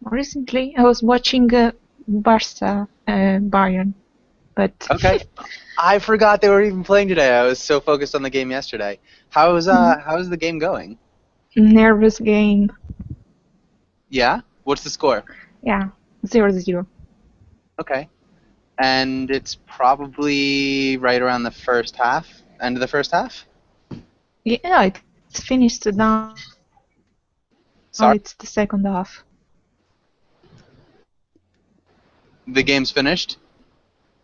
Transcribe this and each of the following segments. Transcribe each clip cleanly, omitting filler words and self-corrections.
Recently, I was watching Barca Bayern, but Okay. I forgot they were even playing today. I was so focused on the game yesterday. How's the game going? nervous game. Yeah? What's the score? Yeah, 0-0. Okay. And it's probably right around the first half, end of the first half? Yeah, it's finished now. Sorry? It's the second half. The game's finished?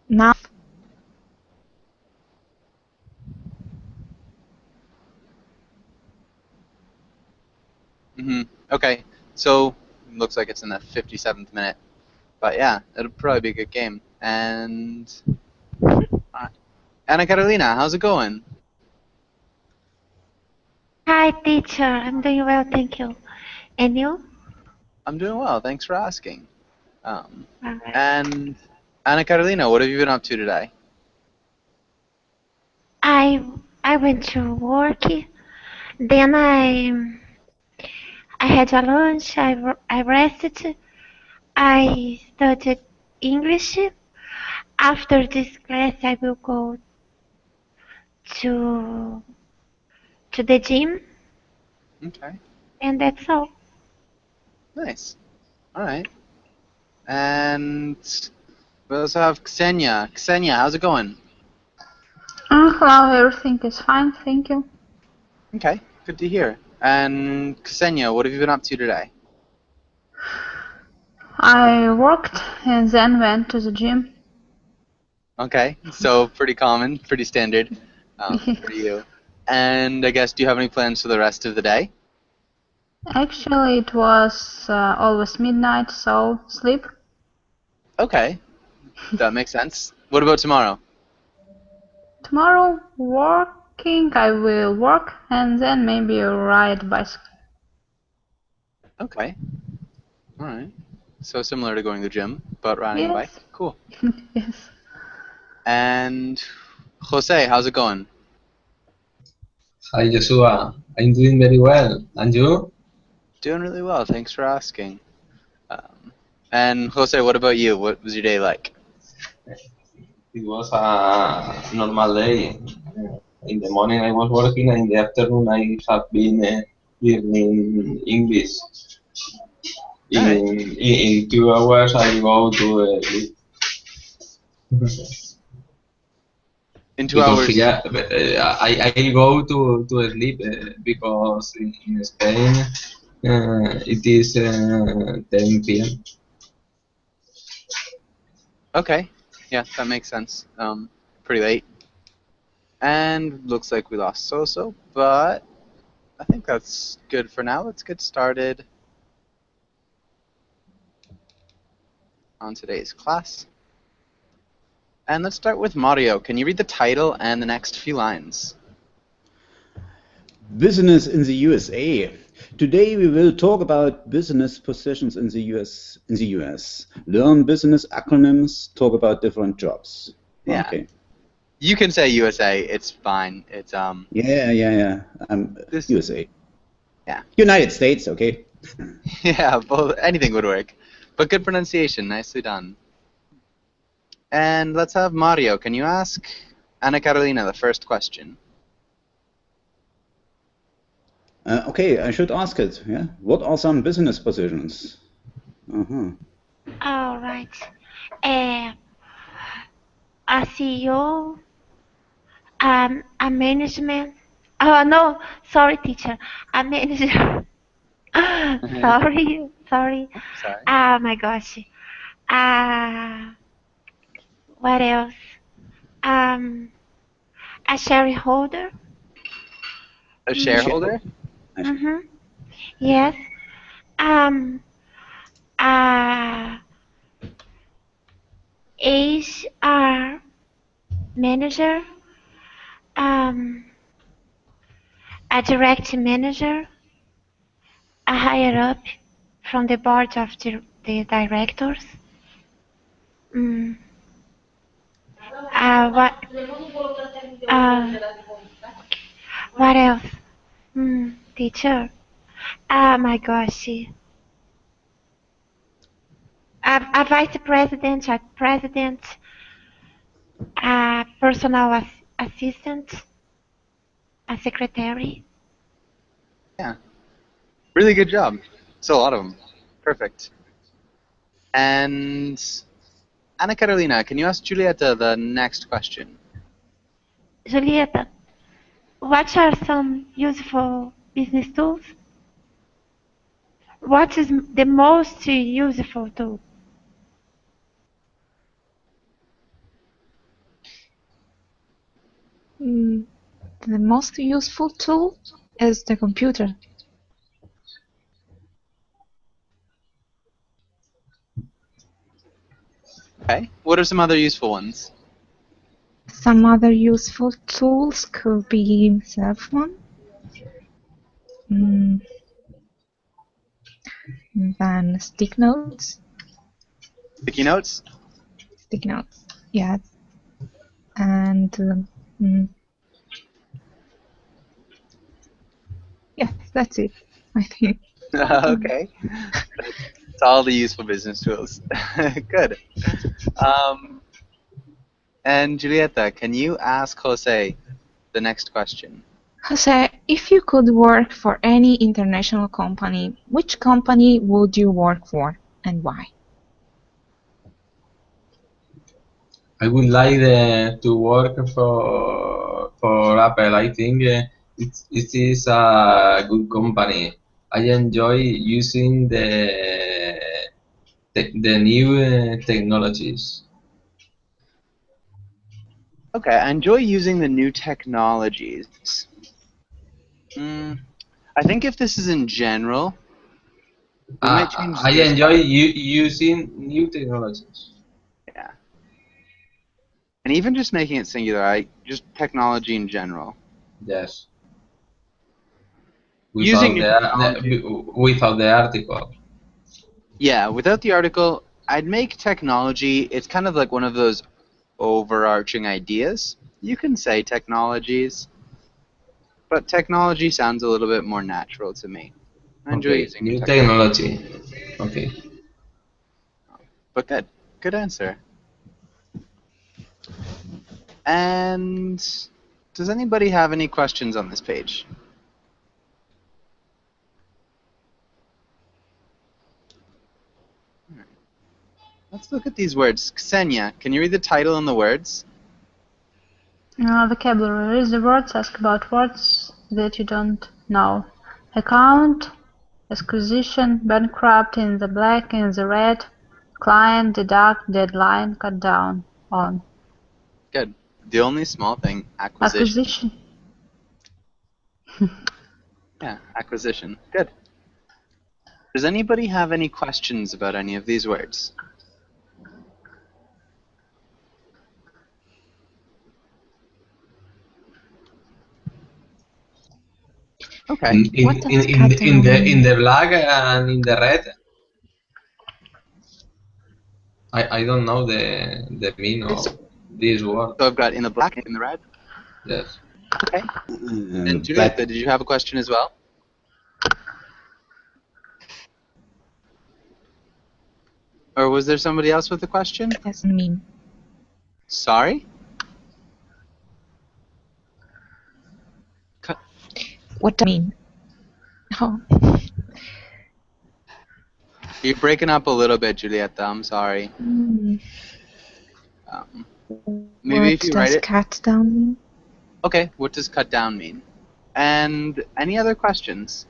Now, Okay. So, looks like it's in the 57th minute. But yeah, it'll probably be a good game. And Anna Carolina, how's it going? Hi, teacher. I'm doing well, thank you. And you? I'm doing well. Thanks for asking. Um, All right. and Anna Carolina, what have you been up to today? I went to work. Then I had a lunch. I rested. I studied English. After this class, I will go to to the gym, Okay, and that's all. nice. All right. And we also have Ksenia. Ksenia, how's it going? Hello, everything is fine, thank you. Okay, good to hear. And Ksenia, what have you been up to today? I worked and then went to the gym. Okay, so pretty common, pretty standard for you. And I guess, do you have any plans for the rest of the day? Actually, it was almost midnight, so sleep. Okay, that makes sense. What about tomorrow? Tomorrow, working, I will work and then maybe ride bicycle. Okay, all right. So similar to going to the gym, but riding a bike. Yes, Cool. yes. And Jose, how's it going? Hi Joshua, I'm doing very well. And you? Doing really well. Thanks for asking. And Jose, what about you? What was your day like? It was a normal day. In the morning I was working, and in the afternoon I have been learning English. All right. In 2 hours I go to sleep. In two Because hours. here I go to sleep because in Spain it is 10 p.m. Okay. Yeah, that makes sense. Pretty late. And looks like we lost Soso, but I think that's good for now. Let's get started on today's class. And let's start with Mario. Can you read the title and the next few lines? Business in the USA. Today we will talk about business positions in the US. Learn business acronyms, talk about different jobs. Yeah. Okay. You can say USA. It's fine. It's Yeah. This, USA. Yeah. United States, okay. Yeah, both, anything would work. But good pronunciation. Nicely done. And let's have Mario. Can you ask Anna Carolina the first question? Okay, I should ask it. Yeah. What are some business positions? All right. Uh, a CEO, a management. Oh no, sorry, teacher. A manager. Sorry. Sorry. Oh my gosh. Uh, what else? Um, a shareholder. A shareholder? Mm-hmm. Yes. Um, a HR manager. Um, a direct manager. A higher up from the board of the directors. Mm. What? What else? Teacher. Oh my gosh. a vice president, a president, a personal assistant, a secretary. Yeah. Really good job. So a lot of them. Perfect. And Anna Carolina, can you ask Julieta the next question? Julieta, what are some useful business tools? What is the most useful tool? The most useful tool is the computer. Okay. What are some other useful ones? Some other useful tools could be cell phone, then sticky notes, Sticky notes? yeah, and yeah, that's it, I think. Okay. That's all the useful business tools. Good. And Julieta, can you ask Jose the next question? Jose, if you could work for any international company, which company would you work for and why? I would like to work for Apple. I think it is a good company. I enjoy using the new technologies. Okay, I enjoy using the new technologies. I think if this is in general, we might change I this. enjoy using new technologies. Yeah. And even just making it singular, just technology in general. Yes. Using new Without the article. Yeah, without the article, I'd make technology, it's kind of like one of those overarching ideas. You can say technologies, but technology sounds a little bit more natural to me. I enjoy Okay, using new technology. technology. Okay. But good. Good answer. And does anybody have any questions on this page? Let's look at these words. Ksenia, can you read the title and the words? Vocabulary. Read the words. Ask about words that you don't know. Account, acquisition, bankrupt, in the black, in the red, client, deduct, deadline, cut down, on. Good. The only small thing, acquisition. Yeah, acquisition. Good. Does anybody have any questions about any of these words? Okay. In the black and in the red, I don't know the meaning of this word. So I've got in the black and in the red. Yes. Okay. And Julieta, did you have a question as well? Or was there somebody else with a question? That's mean. Sorry? What do you mean? Oh. You're breaking up a little bit, Julieta. I'm sorry. Maybe if you write it. What does cut down mean? Okay, what does cut down mean? And any other questions?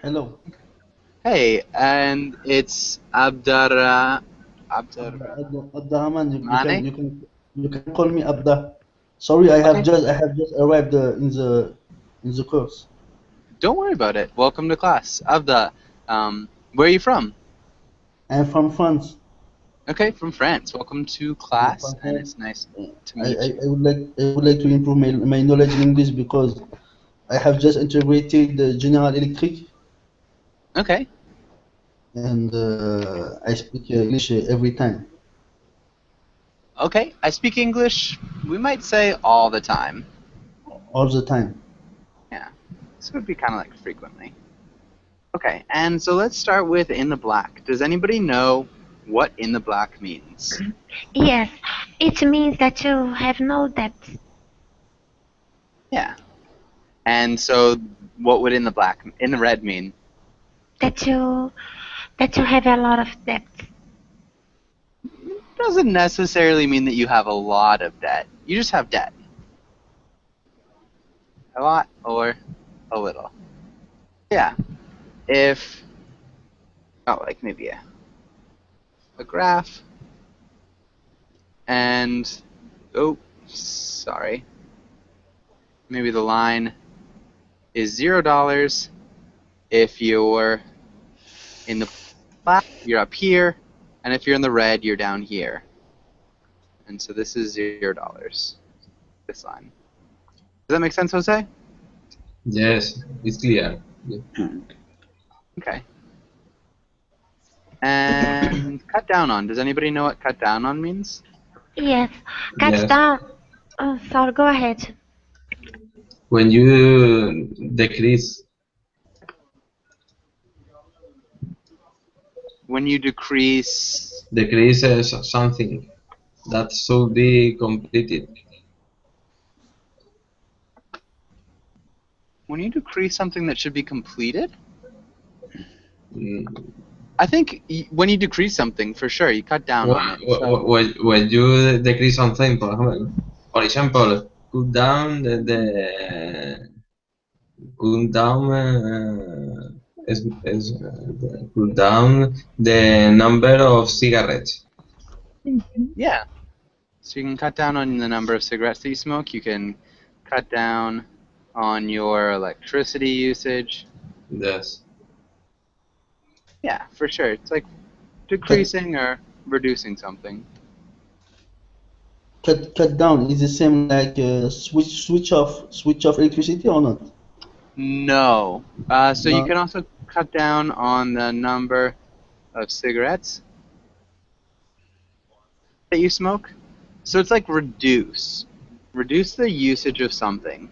Hello. Hey, and it's Abdurrahman. Abdurrahman, you can call me Abda. Sorry, I have just arrived in the course. Don't worry about it. Welcome to class. Abda, where are you from? I'm from France. Okay, from France. Welcome to class, and it's nice to meet you. I would like to improve my knowledge in English because I have just integrated General Electric. Okay. And I speak English every time. Okay, I speak English, we might say all the time. All the time. Yeah, this would be kind of like frequently. Okay, and so let's start with in the black. Does anybody know what in the black means? Yes, it means that you have no debt. Yeah. And so what would in the red mean? That you have a lot of debt. Doesn't necessarily mean that you have a lot of debt. You just have debt. A lot or a little. Yeah. If, like maybe a graph, and, oh, sorry. Maybe the line is $0. If you're in the black, you're up here, and if you're in the red, you're down here. And so this is $0. This line. Does that make sense, Jose? Yes, it's clear. Yeah. Okay. And cut down on. Does anybody know what cut down on means? Yes, cut Yes. down. Oh, sorry, go ahead. When you decrease, When you decrease. something that should be completed. When you decrease something that should be completed? Mm. I think when you decrease something, for sure, you cut down on it. So. When you decrease something, for example, cut down cut down the number of cigarettes. Yeah. So you can cut down on the number of cigarettes that you smoke. You can cut down on your electricity usage. Yes. Yeah, for sure. It's like decreasing or reducing something. Cut down is the same like switch off electricity or not? No. So you No. can also cut down on the number of cigarettes that you smoke. So it's like reduce. Reduce the usage of something.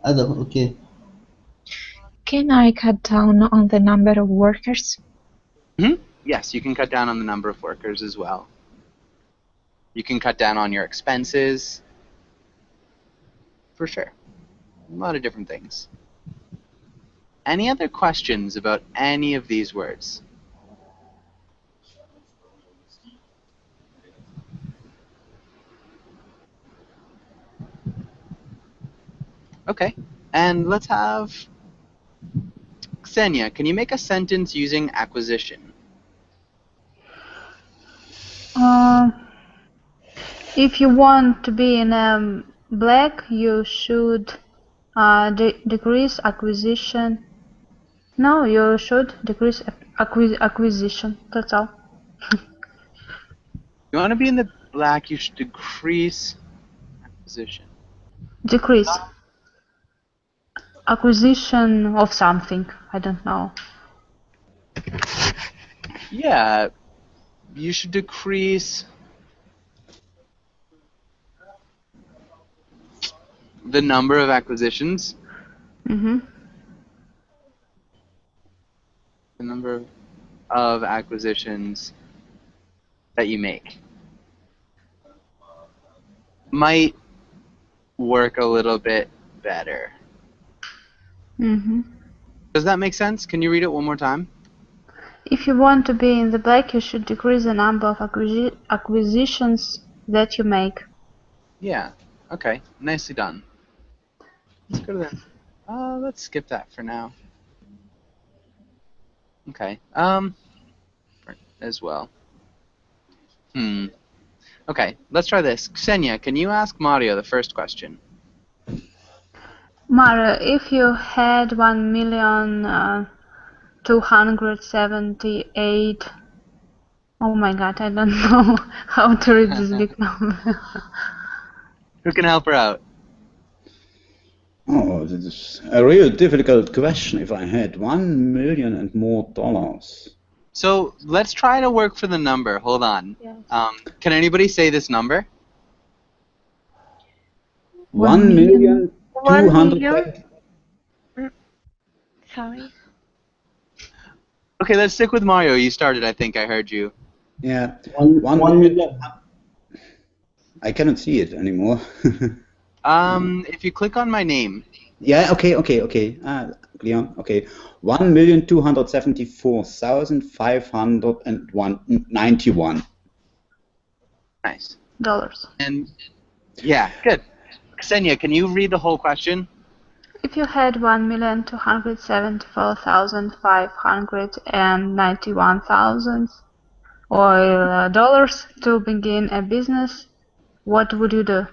Okay. Can I cut down on the number of workers? Yes, you can cut down on the number of workers as well. You can cut down on your expenses. For sure. A lot of different things. Any other questions about any of these words? Okay, and let's have Ksenia. Can you make a sentence using acquisition? If you want to be in black, you should decrease acquisition. No, you should decrease acquisition. That's all. You want to be in the black, you should decrease acquisition. Decrease acquisition of something. I don't know. Yeah, you should decrease the number of acquisitions. Mm-hmm. The number of acquisitions that you make. Might work a little bit better. Mm-hmm. Does that make sense? Can you read it one more time? If you want to be in the black, you should decrease the number of acquisitions that you make. Yeah. Okay. Nicely done. Let's go to that. Let's skip that for now. Okay. As well. Okay. Let's try this. Ksenia, can you ask Mario the first question? Mario, if you had 1,278,000. Oh my god, I don't know how to read this big number. Who can help her out? Oh, this is a real difficult question. If I had $1 million and more dollars. So let's try to work for the number. Hold on. Yes. Can anybody say this number? 1 1,200,000. million? Sorry. Okay, let's stick with Mario. You started, I think I heard you. Yeah. 1 million. I cannot see it anymore. If you click on my name. Yeah, okay. Clear. Okay. 1,274,591. Nice. Dollars. And yeah, good. Ksenia, can you read the whole question? If you had 1,274,591 oil dollars to begin a business, what would you do?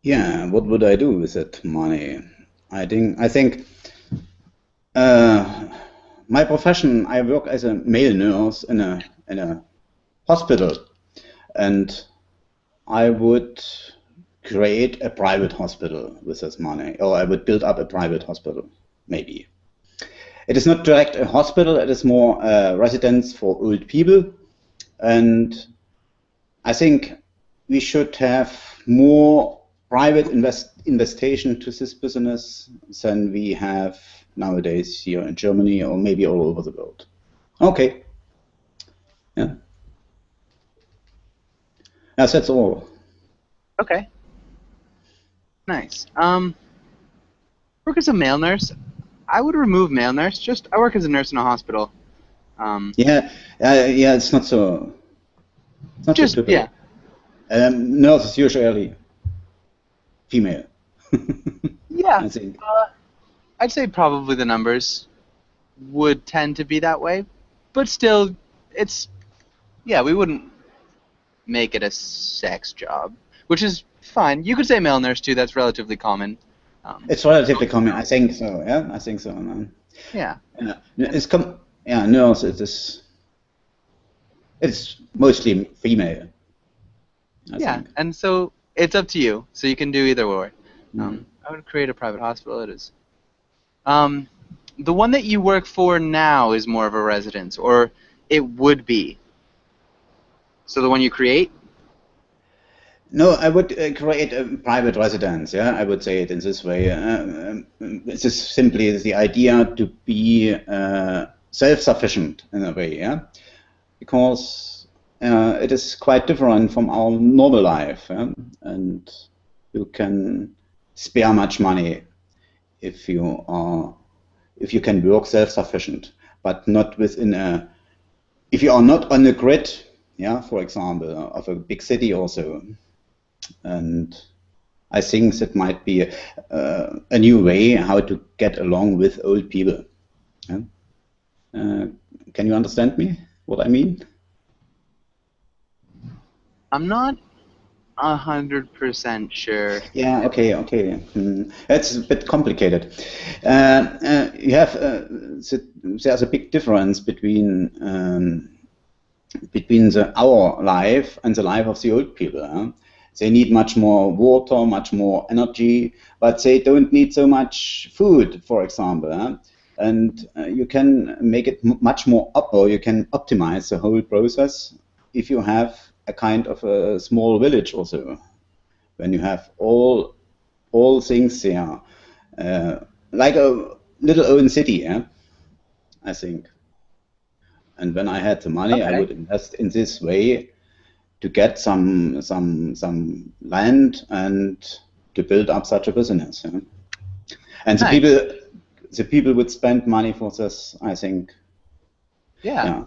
Yeah, what would I do with that money? I think my profession, I work as a male nurse in a hospital, and I would create a private hospital with this money, or I would build up a private hospital, maybe. It is not direct a hospital, it is more a residence for old people, and I think we should have more private investigation to this business than we have nowadays here in Germany or maybe all over the world. Okay. Yeah. Yes, that's all. Okay. Nice. Work as a male nurse. I would remove male nurse. I work as a nurse in a hospital. Yeah, it's not so. It's not so typical. Yeah. Nurse is usually female. Yeah. I think. I'd say probably the numbers would tend to be that way, but still, we wouldn't make it a sex job, which is fine. You could say male nurse too. That's relatively common. It's relatively common. I think so. Yeah, I think so. Yeah. Nurse. It's mostly female. I think. And so it's up to you. So you can do either way. I would create a private hospital. It is. The one that you work for now is more of a residence, or it would be. So the one you create? No, I would create a private residence. Yeah, I would say it in this way. This is simply the idea to be self-sufficient in a way. Yeah, because it is quite different from our normal life, and you can spare much money if you can work self-sufficient, but not within a. If you are not on the grid, yeah, for example, of a big city also. And I think that might be a new way how to get along with old people. Yeah? Can you understand me? What I mean? I'm not 100% sure. Yeah. Okay. It's a bit complicated. There's a big difference between our life and the life of the old people. Huh? They need much more water, much more energy, but they don't need so much food, for example. Huh? And you can make it much more or you can optimize the whole process if you have a kind of a small village also. When you have all things there, like a little own city, yeah? I think. And when I had the money, I would invest in this way to get some land and to build up such a business. Yeah? And the people would spend money for this, I think. Yeah.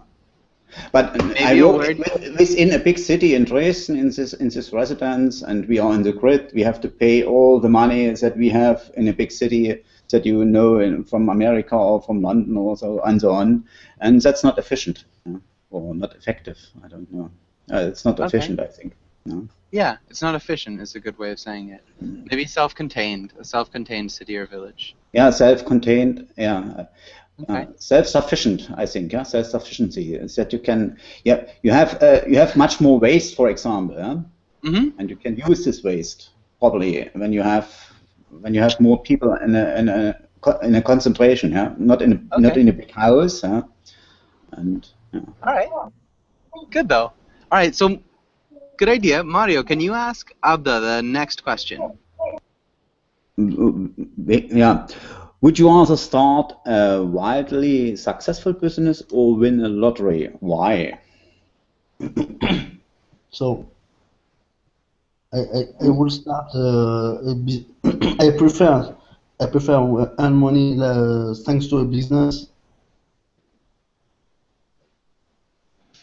But I work within a big city in Dresden in this residence, and we are in the grid. We have to pay all the money that we have in a big city that from America or from London or so and so on, and that's not efficient or not effective. I don't know. It's not efficient, I think. No? Yeah, it's not efficient is a good way of saying it. Maybe self-contained, a self-contained city or village. Yeah, self-contained. Yeah. Okay. Self-sufficient, I think. Yeah, self-sufficiency is that you can. Yeah, you have much more waste, for example. Yeah? And you can use this waste probably when you have more people in a concentration. Yeah, not in a big house. Yeah? And. Yeah. All right. Good though. All right, so good idea. Mario, can you ask Abda the next question? Yeah. Would you rather start a wildly successful business or win a lottery? Why? So I will start. I prefer earn money thanks to a business.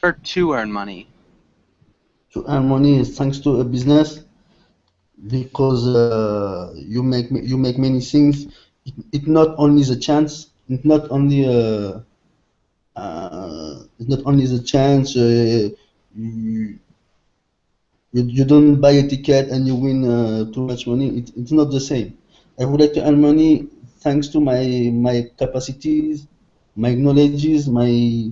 To earn money. To earn money thanks to a business because you make many things. It not only the chance. It's not only the chance. You, you don't buy a ticket and you win too much money. It's not the same. I would like to earn money thanks to my capacities, my knowledges, my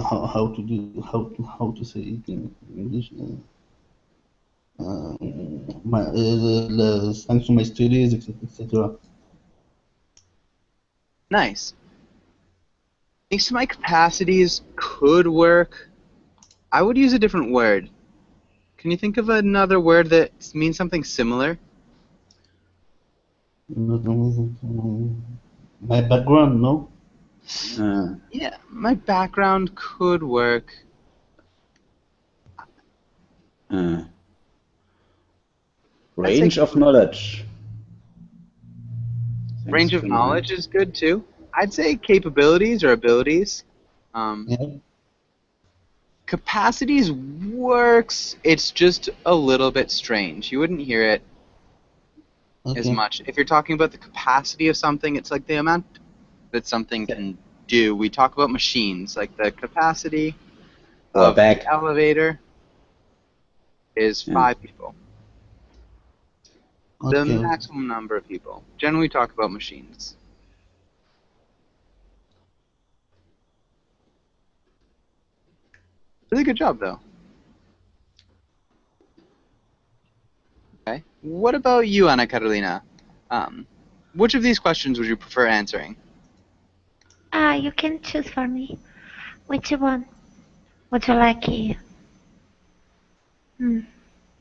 how to say it in English. Thanks to my studies, etc. Nice. Thanks to my capacities could work. I would use a different word. Can you think of another word that means something similar? My background, no? Yeah, my background could work. Range of knowledge. Range of knowledge is good too. I'd say capabilities or abilities. Yeah. Capacities works. It's just a little bit strange. You wouldn't hear it as Okay. much. If you're talking about the capacity of something, it's like the amount that something can do. We talk about machines, like the capacity Or of bag. the elevator is 5 people. The Okay. maximum number of people. Generally, we talk about machines. Really good job, though. Okay. What about you, Ana Carolina? Which of these questions would you prefer answering? You can choose for me. Which one would you like?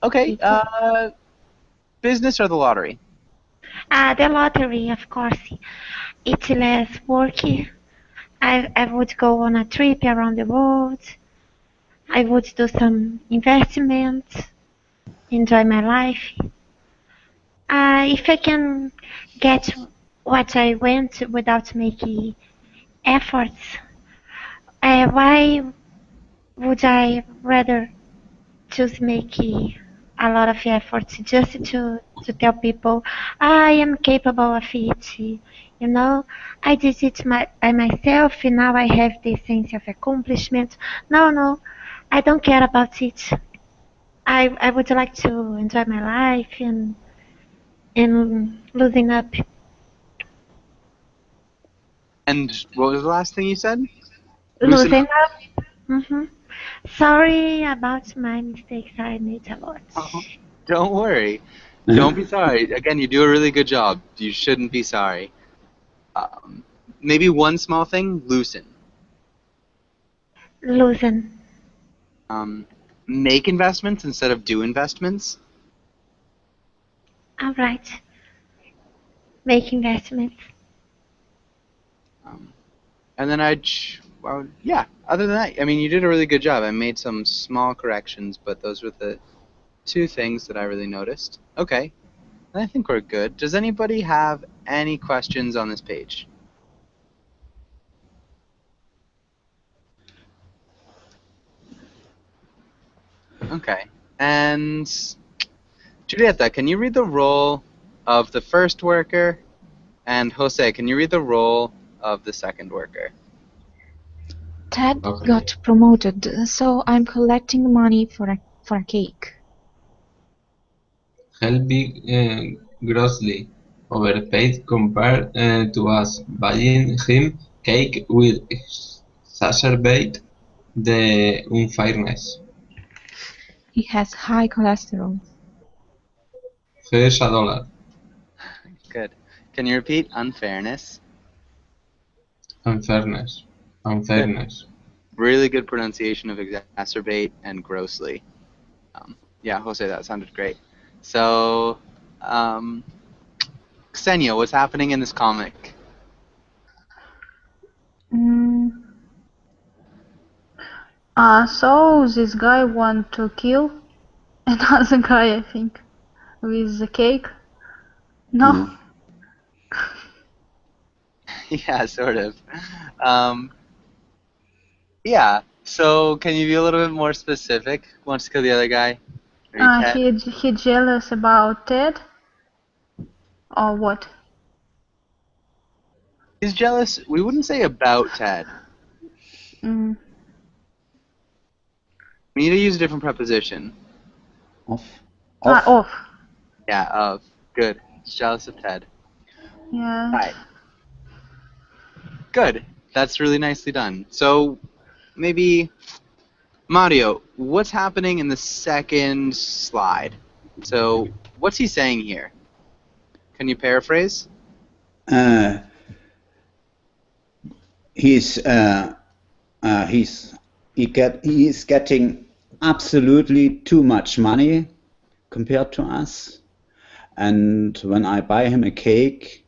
Okay. Business or the lottery? The lottery, of course. It's less worky. I would go on a trip around the world. I would do some investments, enjoy my life. If I can get what I want without making efforts, why would I rather choose making a lot of efforts just to tell people I am capable of it? You know, I did it by myself and now I have this sense of accomplishment. No, I don't care about it. I would like to enjoy my life and losing up. And what was the last thing you said? Losing up. Sorry about my mistakes. I made a lot. Don't worry. Don't be sorry. Again, you do a really good job. You shouldn't be sorry. Maybe one small thing, loosen. Losing. Make investments instead of do investments. All right. Make investments. And then yeah, other than that, I mean, you did a really good job. I made some small corrections, but those were the 2 things that I really noticed. Okay, and I think we're good. Does anybody have any questions on this page? Okay, and Julieta, can you read the role of the first worker? And Jose, can you read the role of the second worker? Ted Okay. got promoted, so I'm collecting money for a cake. Helby grossly overpaid compared to us. Buying him cake will exacerbate the unfairness. He has high cholesterol. Here's $1. Good. Can you repeat unfairness? Unfairness. Really good pronunciation of exacerbate and grossly. Yeah, Jose, that sounded great. So, Xenia, what's happening in this comic? So this guy want to kill another guy, I think, with the cake. No. Yeah, sort of. Yeah. So can you be a little bit more specific? Who wants to kill the other guy? He jealous about Ted, or what? He's jealous. We wouldn't say about Ted. Mm. We need to use a different preposition. Of. Off. Yeah, of. Good. He's jealous of Ted. Yeah. Right. Good. That's really nicely done. So maybe Mario, what's happening in the second slide? So what's he saying here? Can you paraphrase? He's getting absolutely too much money compared to us, and when I buy him a cake,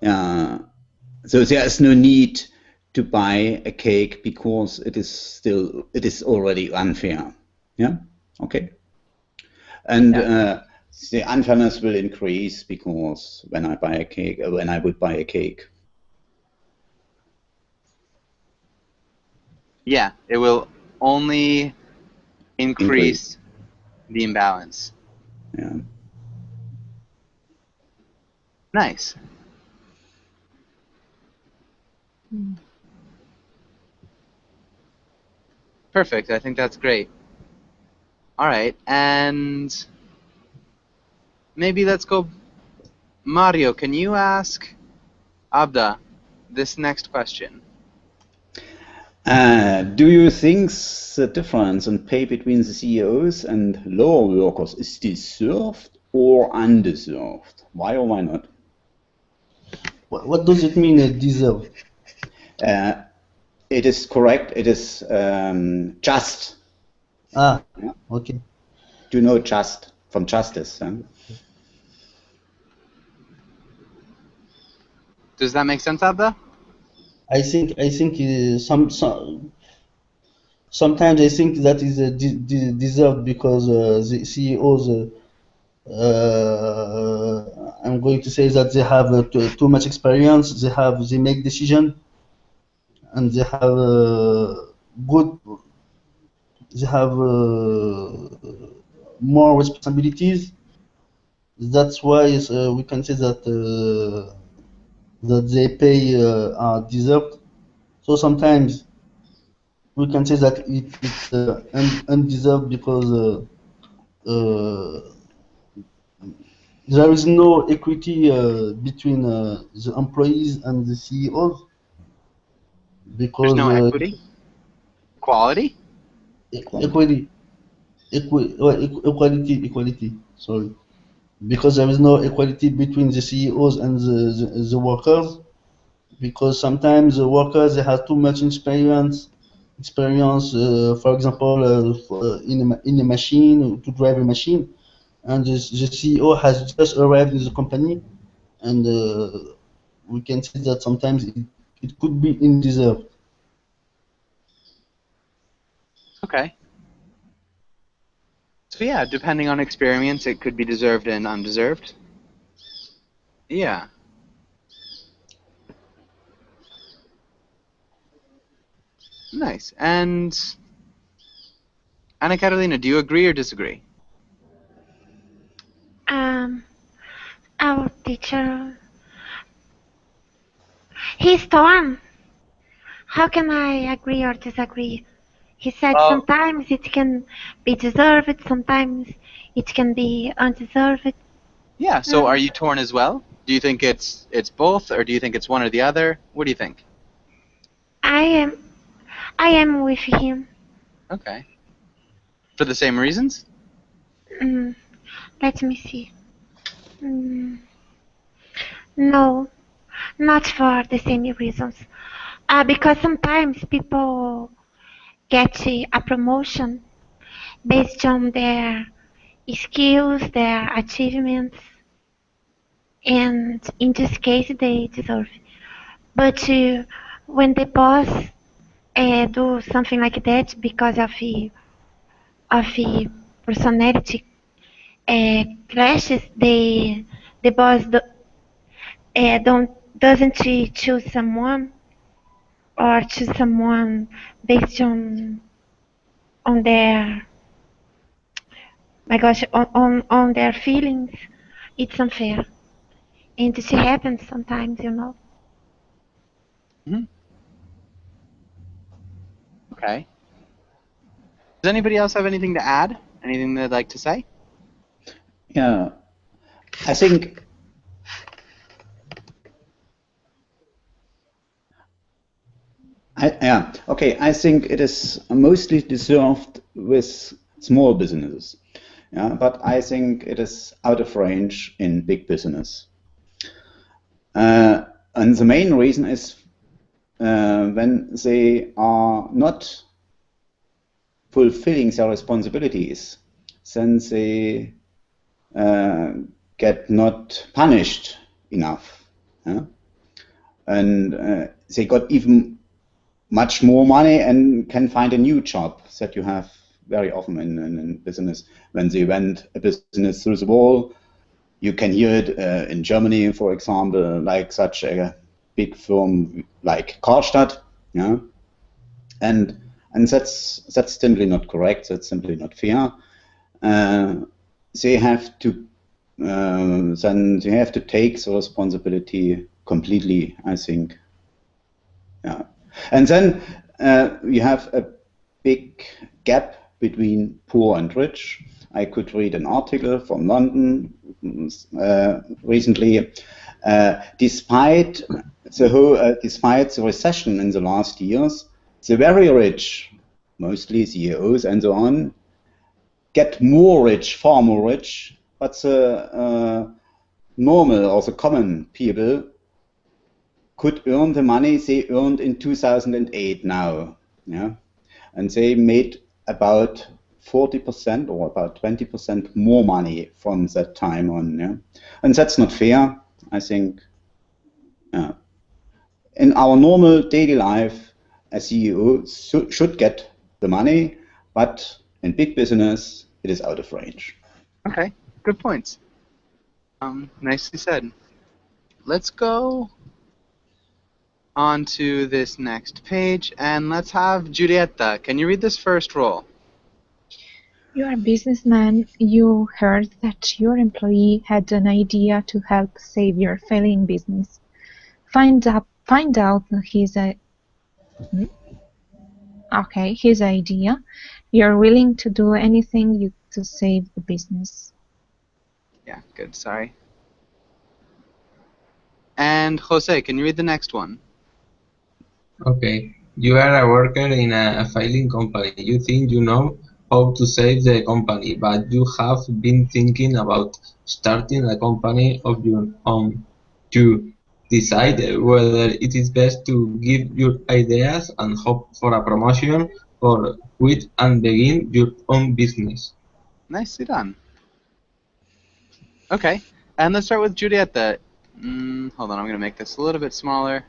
so there is no need to buy a cake because it is already unfair. Yeah. Okay. And the unfairness will increase because when I would buy a cake. Yeah, it will only increase the imbalance. Yeah. Nice. Perfect. I think that's great. All right, and maybe let's go. Mario, can you ask Abda this next question? Do you think the difference in pay between the CEOs and lower workers is deserved or undeserved? Why or why not? What does it mean, deserve? It is correct. It is just. Yeah. Okay. Do you know just from justice? Huh? Does that make sense, Abda? I think sometimes I think that is deserved because the CEOs. I'm going to say that they have too much experience. They make decision, and they have more responsibilities. That's why we can say that they pay are deserved. So sometimes we can say that it's undeserved because there is no equity between the employees and the CEOs because there's no equity? Equality? Equality. Sorry, because there is no equality between the CEOs and the workers. Because sometimes the workers they have too much experience. For example, in a machine to drive a machine, and the CEO has just arrived in the company, and we can say that sometimes it could be undeserved. Okay. So yeah, depending on experience, it could be deserved and undeserved. Yeah. Nice. And Anna Catalina, do you agree or disagree? Our teacher, he's torn. How can I agree or disagree? He said sometimes it can be deserved, sometimes it can be undeserved. Yeah, so are you torn as well? Do you think it's both, or do you think it's one or the other? What do you think? I am with him. Okay. For the same reasons? Let me see. No, not for the same reasons. Because sometimes people get a promotion based on their skills, their achievements. and in this case they deserve it. But when the boss do something like that because of the personality clashes, the boss don't doesn't choose someone or choose someone based on their my gosh on their feelings. It's unfair, and it happens sometimes, you know. Mhm. Okay. Does anybody else have anything to add? Anything they'd like to say? Yeah, I think I think it is mostly deserved with small businesses. Yeah, but I think it is out of range in big business. And the main reason is when they are not fulfilling their responsibilities, then they get not punished enough. Yeah? And they got even much more money and can find a new job that you have very often in business. When they went a business through the wall, you can hear it in Germany, for example, like such a big firm like Karstadt, yeah, and that's simply not correct. That's simply not fair. They have to then they have to take the responsibility completely, I think. Yeah, and then we have a big gap between poor and rich. I could read an article from London recently. Despite the recession in the last years, the very rich, mostly CEOs and so on, get more rich, far more rich, but the normal or the common people could earn the money they earned in 2008 now, yeah, and they made about 40% or about 20% more money from that time on, yeah, and that's not fair, I think. In our normal daily life, a CEO should get the money, but in big business, it is out of range. Okay, good points. Nicely said. Let's go on to this next page, and let's have Giulietta. Can you read this first roll? You are a businessman. You heard that your employee had an idea to help save your failing business. Find out his idea. You're willing to do anything to save the business. Yeah, good, sorry. And Jose, can you read the next one? Okay, you are a worker in a failing company. You think you know how to save the company, but you have been thinking about starting a company of your own. You decide whether it is best to give your ideas and hope for a promotion or quit and begin your own business. Nicely done. Okay, and let's start with Giulietta. Hold on, I'm going to make this a little bit smaller.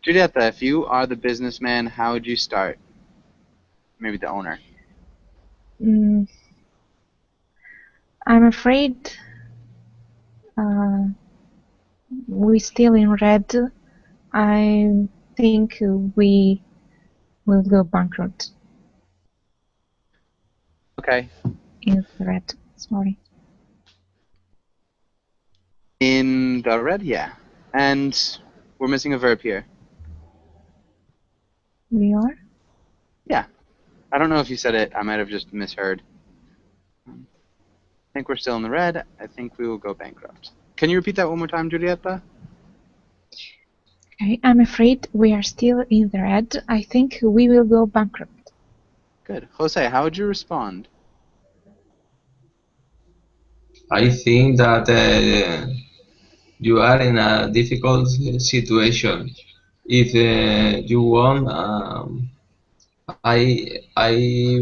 Giulietta, if you are the businessman, how would you start? Maybe the owner. I'm afraid we're still in red. I think we will go bankrupt. Okay. In the red, sorry. In the red, yeah. And we're missing a verb here. We are? Yeah. I don't know if you said it. I might have just misheard. I think we're still in the red. I think we will go bankrupt. Can you repeat that one more time, Giulietta? Okay, I'm afraid we are still in the red. I think we will go bankrupt. Good. Jose, how would you respond? I think that you are in a difficult situation. If you want, I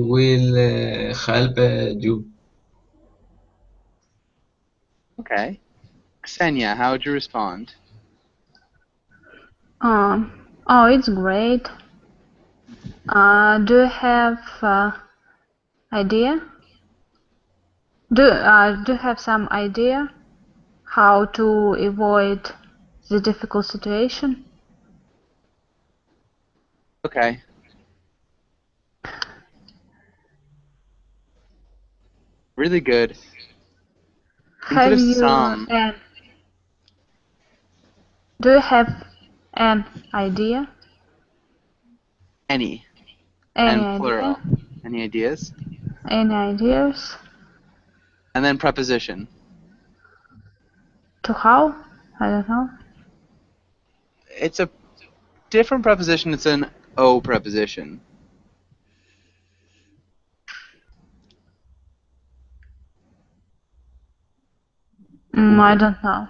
will help you. Okay. Ksenia, how would you respond? Oh, it's great. Do you have idea? Do you have some idea how to avoid the difficult situation? Okay. Really good. Instead Have of you some, do you have an idea? any, Any and plural. idea? Any ideas? Any ideas? And then preposition. To how? I don't know. It's a different preposition. It's an O preposition. I don't know.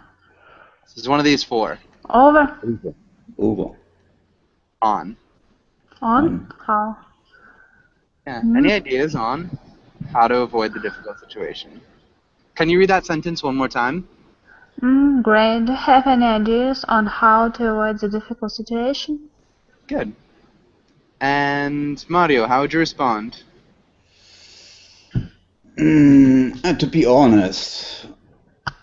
This is one of these four. Over? Over. On. On? How? Yeah. Any ideas on how to avoid the difficult situation? Can you read that sentence one more time? Great. Do you have any ideas on how to avoid the difficult situation? Good. And Mario, how would you respond? To be honest,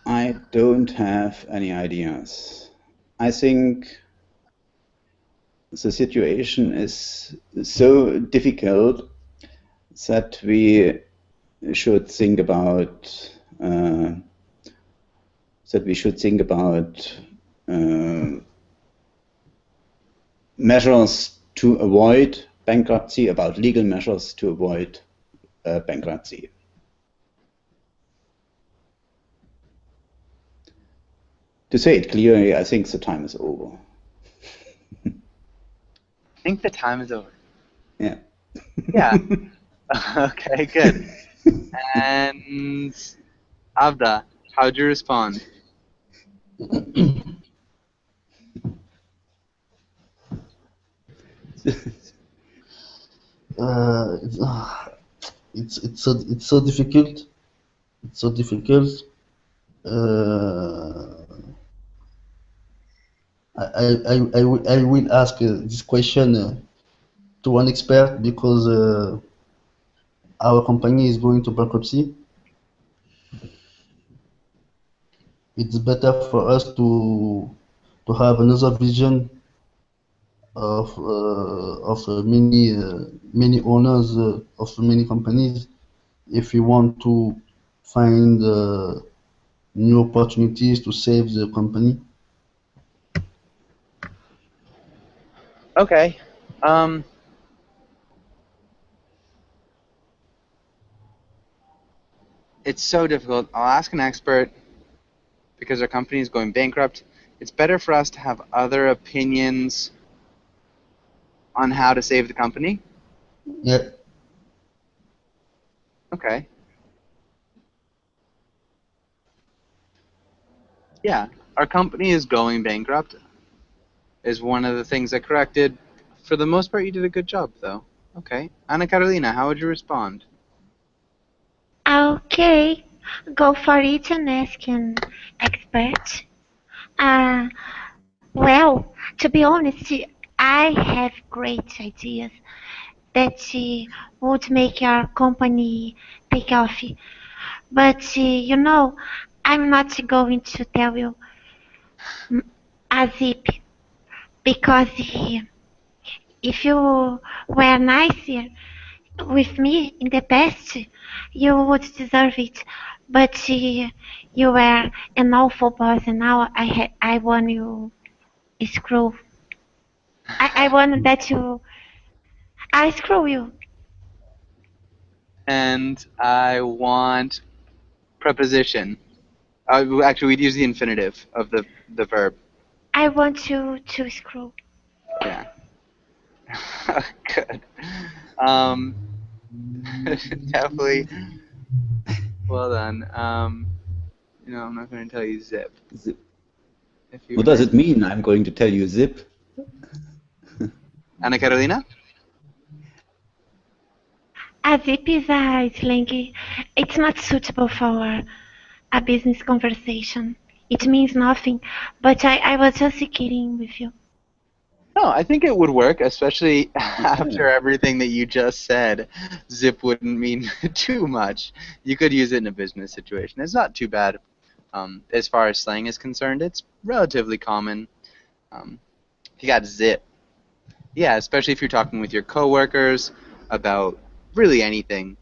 I don't have any ideas. I think the situation is so difficult that we should think about measures to avoid bankruptcy, about legal measures to avoid bankruptcy. To say it clearly, I think the time is over. I think the time is over. Yeah. Yeah. Okay, good. And Avda, how would you respond? It's so difficult. It's so difficult. I will ask this question to one expert because our company is going to bankruptcy. It's better for us to have another vision of many owners of many companies if we want to find new opportunities to save the company. Okay. It's so difficult. I'll ask an expert because our company is going bankrupt. It's better for us to have other opinions on how to save the company. Yeah. Okay. Yeah, our company is going bankrupt is one of the things I corrected. For the most part, you did a good job, though. Okay. Anna Carolina, how would you respond? Okay, go for it and ask an expert. Well, to be honest, I have great ideas that would make our company take off. But you know, I'm not going to tell you a zip because if you were nicer with me in the past, you would deserve it. But you were an awful boss, and now I want you screw. I want that I screw you. And I want preposition. Actually, we'd use the infinitive of the verb. I want you to screw. Yeah. Good. Definitely. Well done. You know, I'm not going to tell you zip. Zip. What does it mean? I'm going to tell you zip. Ana Carolina? A zip is a slang. It's not suitable for a business conversation. It means nothing. But I was just kidding with you. No, I think it would work, especially after everything that you just said. Zip wouldn't mean too much. You could use it in a business situation. It's not too bad. As far as slang is concerned, it's relatively common. You got zip. Yeah, especially if you're talking with your coworkers about really anything.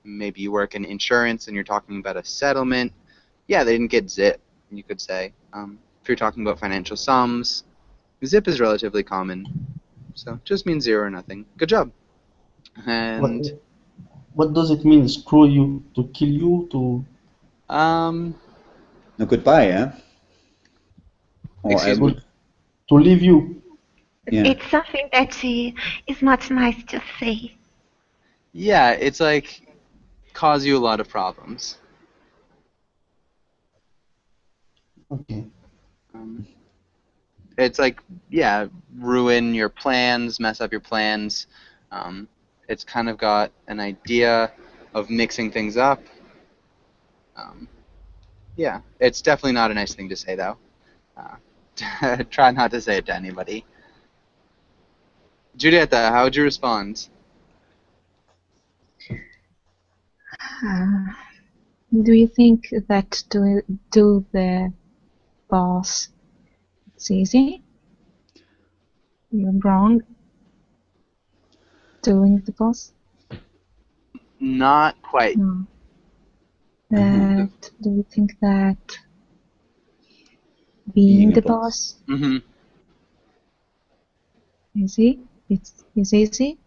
Maybe you work in insurance and you're talking about a settlement. Yeah, they didn't get zip, you could say. If you're talking about financial sums, zip is relatively common. So just means zero or nothing. Good job. What, And what does it mean? Screw you? To kill you? To No, goodbye, yeah? Or excuse me. to leave you? Yeah. It's something that is not nice to say. Yeah, it's like cause you a lot of problems. Okay. It's like, yeah, ruin your plans, mess up your plans. It's kind of got an idea of mixing things up. Yeah, it's definitely not a nice thing to say, though. Try not to say it to anybody. Julieta, how would you respond? Do you think that do the boss it's easy? You're wrong doing the boss? Not quite. No. That do you think that being the boss Mm-hmm. easy? It's easy?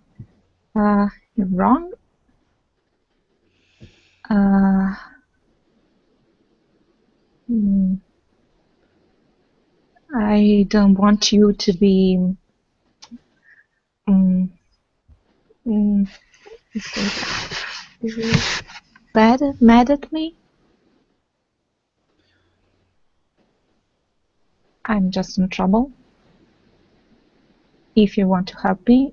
You're wrong. I don't want you to be mad at me. I'm just in trouble. If you want to help me,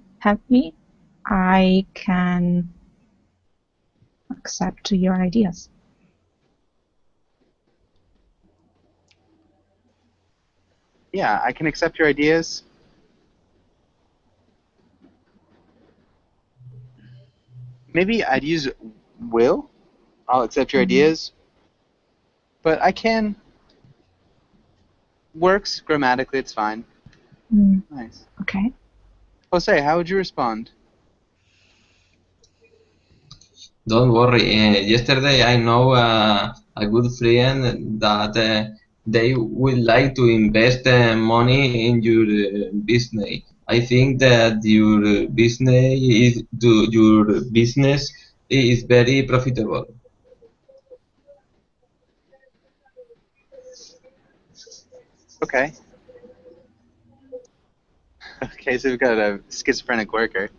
I can accept your ideas. Yeah, I can accept your ideas. Maybe I'd use will. I'll accept your ideas. But I can. Works grammatically, it's fine. Nice. Okay. Jose, how would you respond? Don't worry. Yesterday I know a good friend that they would like to invest money in your business. I think that your business is very profitable. Okay. Okay, so we've got a schizophrenic worker.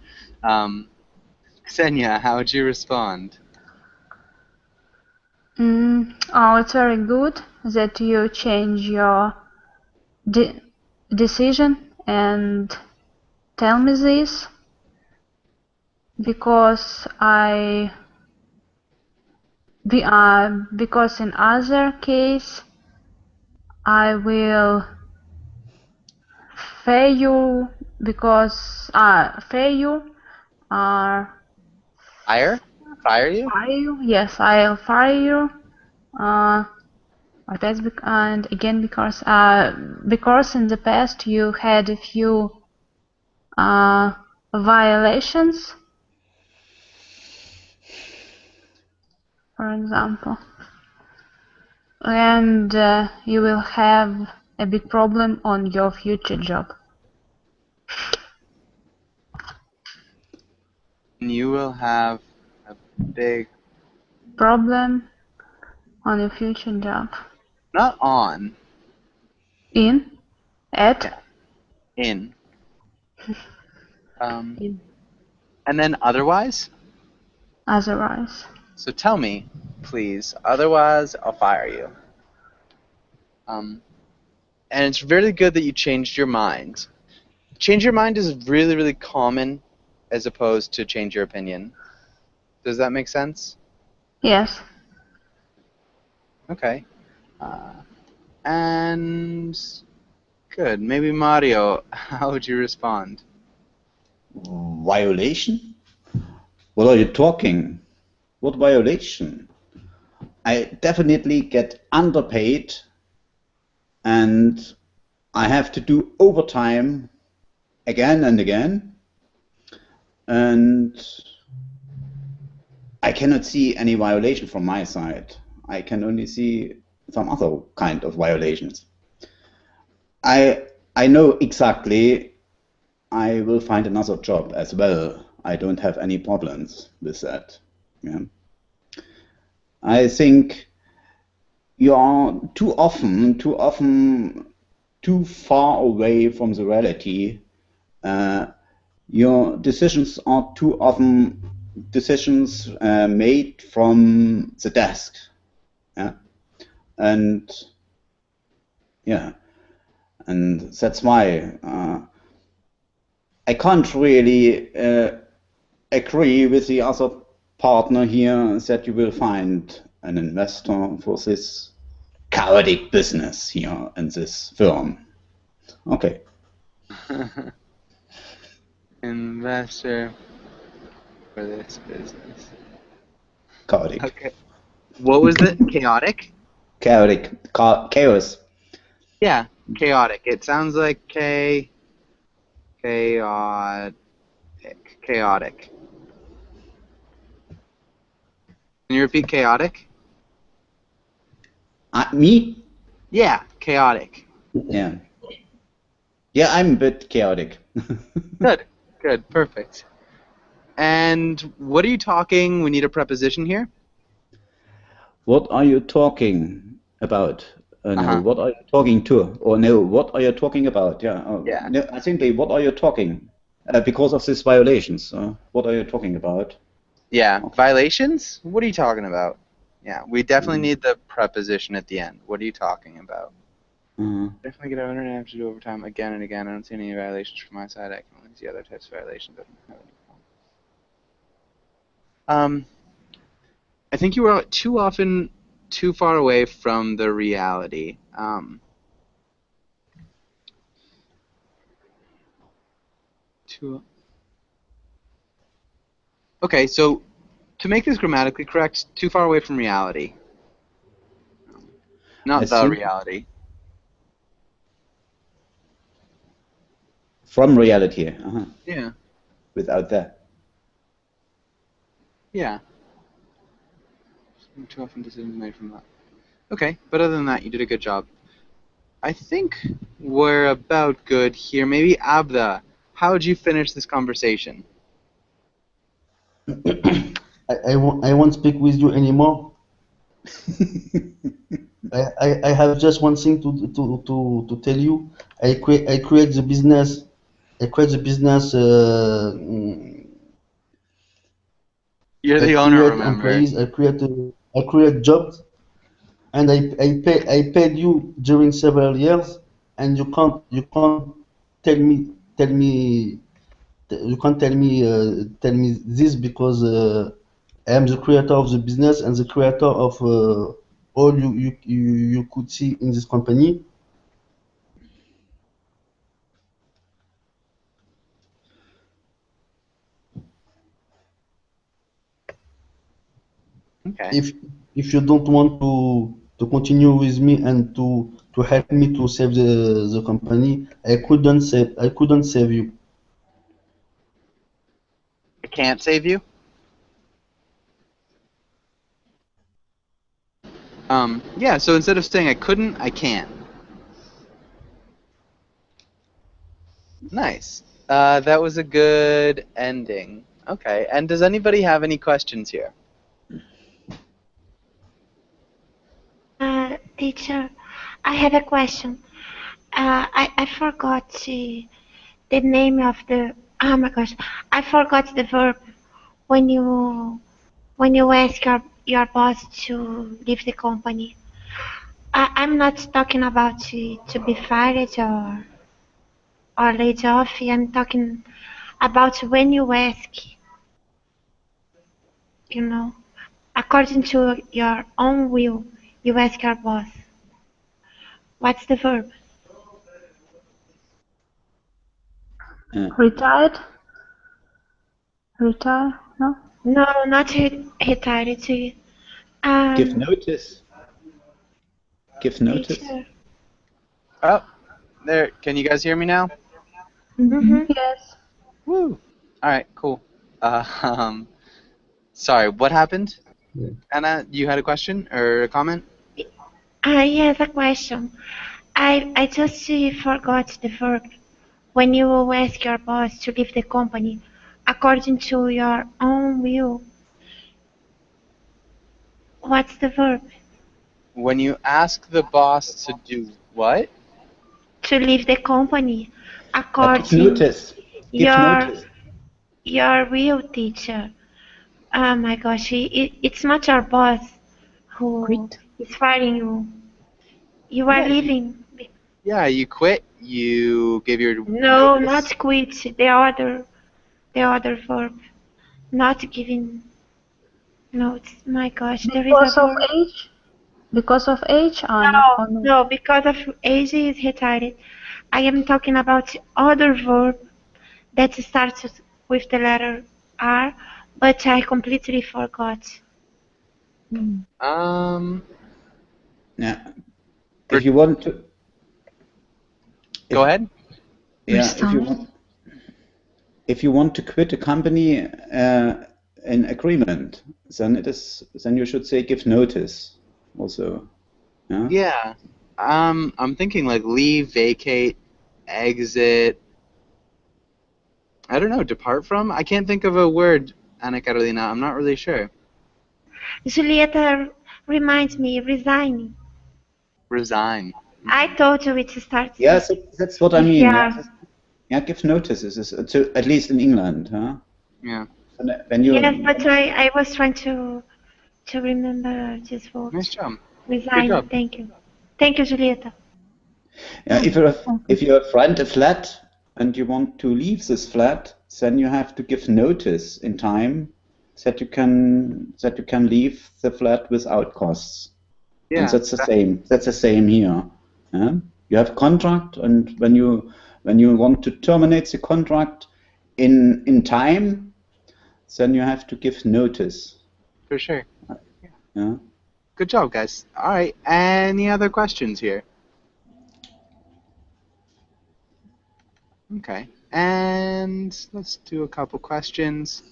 Ksenia, how would you respond? Oh, it's very good that you change your decision and tell me this, because because in other case I will fire you, because fire you or Fire? Fire you? fire you. Yes, I'll fire you. That's and again because in the past you had a few violations, for example, and you will have a big problem on your future job. You will have a big... Problem on your future job. Not on. In? At? In. In. And then otherwise? Otherwise. So tell me, please. Otherwise, I'll fire you. And it's really good that you changed your mind. Change your mind is really, really common as opposed to change your opinion. Does that make sense? Yes. Okay. And good. Maybe Mario, how would you respond? Violation? What are you talking? What violation? I definitely get underpaid and I have to do overtime again and again. And I cannot see any violation from my side. I can only see some other kind of violations. I know exactly I will find another job as well. I don't have any problems with that. Yeah. I think you are too often too far away from the reality. Your decisions are too often decisions made from the desk. Yeah. And yeah, and that's why I can't really agree with the other partner here that you will find an investor for this chaotic business here in this firm. Okay. Investor for this business. Chaotic. Okay. What was it? Chaotic? Chaotic. Chaos. Yeah, chaotic. It sounds like chaotic. Chaotic. Can you repeat chaotic? Me? Yeah, chaotic. Yeah. Yeah, I'm a bit chaotic. Good. Good. Perfect. And what are you talking? We need a preposition here. What are you talking about? No, Uh-huh. what are you talking to? Or no, what are you talking about? Yeah. Yeah. No, I think what are you talking? Because of these violations. What are you talking about? Yeah. Okay. Violations? What are you talking about? Yeah, we definitely need the preposition at the end. What are you talking about? Definitely get over and have to do overtime again and again. I don't see any violations from my side. I can only see other types of violations. I don't have any problem. I think you are too often too far away from the reality. Okay, so to make this grammatically correct, too far away from reality. Not the reality. From reality. Yeah. Without that. Yeah. Too often decisions made from that. Okay, but other than that, you did a good job. I think we're about good here. Maybe Abda, how would you finish this conversation? I won't speak with you anymore. I have just one thing to tell you. I create the business. I create the business. You're the I owner, create remember? employees. I create jobs, and I paid you during several years, and you can't tell me you can't tell me this because I am the creator of the business and the creator of all you could see in this company. Okay. If you don't want to continue with me and to help me to save the company, I couldn't save you. I can't save you? Yeah, so instead of saying I couldn't, I can. Nice. That was a good ending. Okay, and does anybody have any questions here? Teacher, I have a question. I forgot the name of the. Oh my gosh, I forgot the verb when you ask your boss to leave the company. I'm not talking about to be fired or laid off. I'm talking about when you ask, according to your own will, you ask your boss. What's the verb? Retired? Retire? No? No, not retired. Give notice. Give notice. Teacher. Oh, there. Can you guys hear me now? Mm-hmm. Yes. Woo. All right. Cool. Sorry. What happened? Yeah. Anna, you had a question or a comment? Yes, a question. I just forgot the verb. When you ask your boss to leave the company according to your own will, what's the verb? When you ask the boss to do what? To leave the company Give according notice. Give your notice. your will, teacher. Oh my gosh, it's not your boss who Quit. is firing you. You are Yeah, leaving. Yeah, you quit. You give your No, notice. not quit. The other verb. Not giving notes. My gosh, there is a Because of verb. age? Because of age, Anna, No, or no? no, because of age is retired. I am talking about other verb that starts with the letter R, but I completely forgot. Yeah. Re- If you want to. Go ahead. Yeah. Resign. If you want to quit a company in agreement, then you should say give notice. Also. Yeah. Yeah. I'm thinking like leave, vacate, exit. I don't know. Depart from. I can't think of a word, Ana Carolina. I'm not really sure. Julieta reminds me, resigning. Resign. I told you it starts Yes, that's what I with mean. Yeah. R. Yeah. Give notices. To, at least in England, huh? Yeah. When you. Yes, but I was trying to remember this word. Nice job. Good Resign. job. Thank you. Thank you, Julieta. Yeah, if you rent a flat and you want to leave this flat, then you have to give notice in time that you can leave the flat without costs. Yeah. And that's the same. That's the same here. Yeah? You have a contract, and when you want to terminate the contract in time, then you have to give notice. For sure. Yeah. Good job, guys. All right. Any other questions here? Okay. And let's do a couple questions.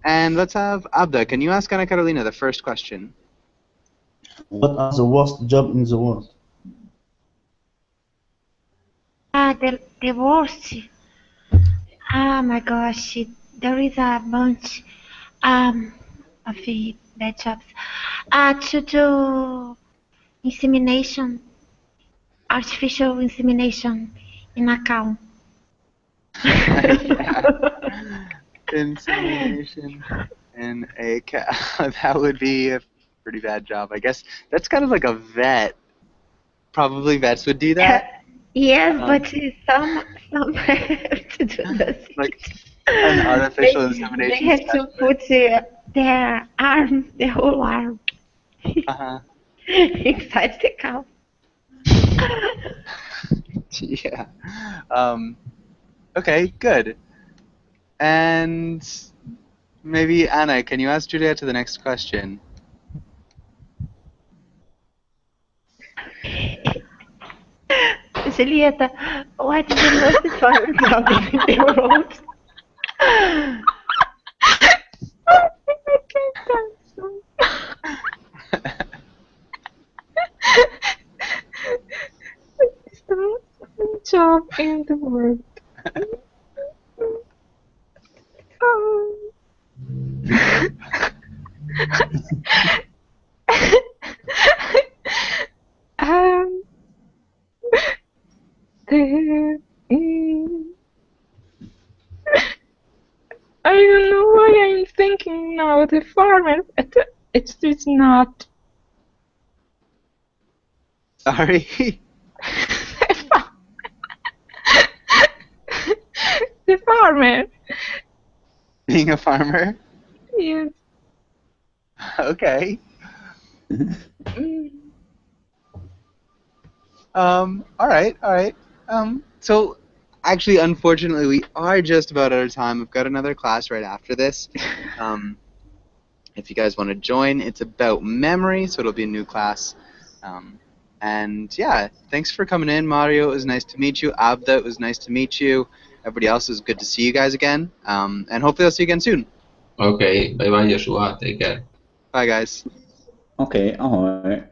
And let's have Abda. Can you ask Ana Carolina the first question? What are the worst job in the world? The worst. Oh my gosh, there is a bunch of bad jobs. To do insemination, artificial insemination in a cow. Insemination in a cow. That would be a pretty bad job. I guess that's kind of like a vet. Probably vets would do that. Yes, but some have to do the same. Like an artificial They insemination have to put their arm, the whole arm, Uh-huh. inside the cow. Yeah. Okay, good. And maybe Anna, can you ask Julia to the next question? Julieta, what is the most fun job in the world? It's the most fun job in the world. Um, the, I don't know why I'm thinking now the farmer, but it's not. Sorry. The farmer. Being a farmer? Yes. Okay. Mm. All right, all right. So actually, unfortunately, we are just about out of time. We've got another class right after this. If you guys want to join, it's about memory, so it'll be a new class. And yeah, thanks for coming in, Mario. It was nice to meet you. Abda, it was nice to meet you. Everybody else, it was good to see you guys again. And hopefully I'll see you again soon. Okay, bye bye, Joshua. Take care. Bye, guys. Okay, ahoy.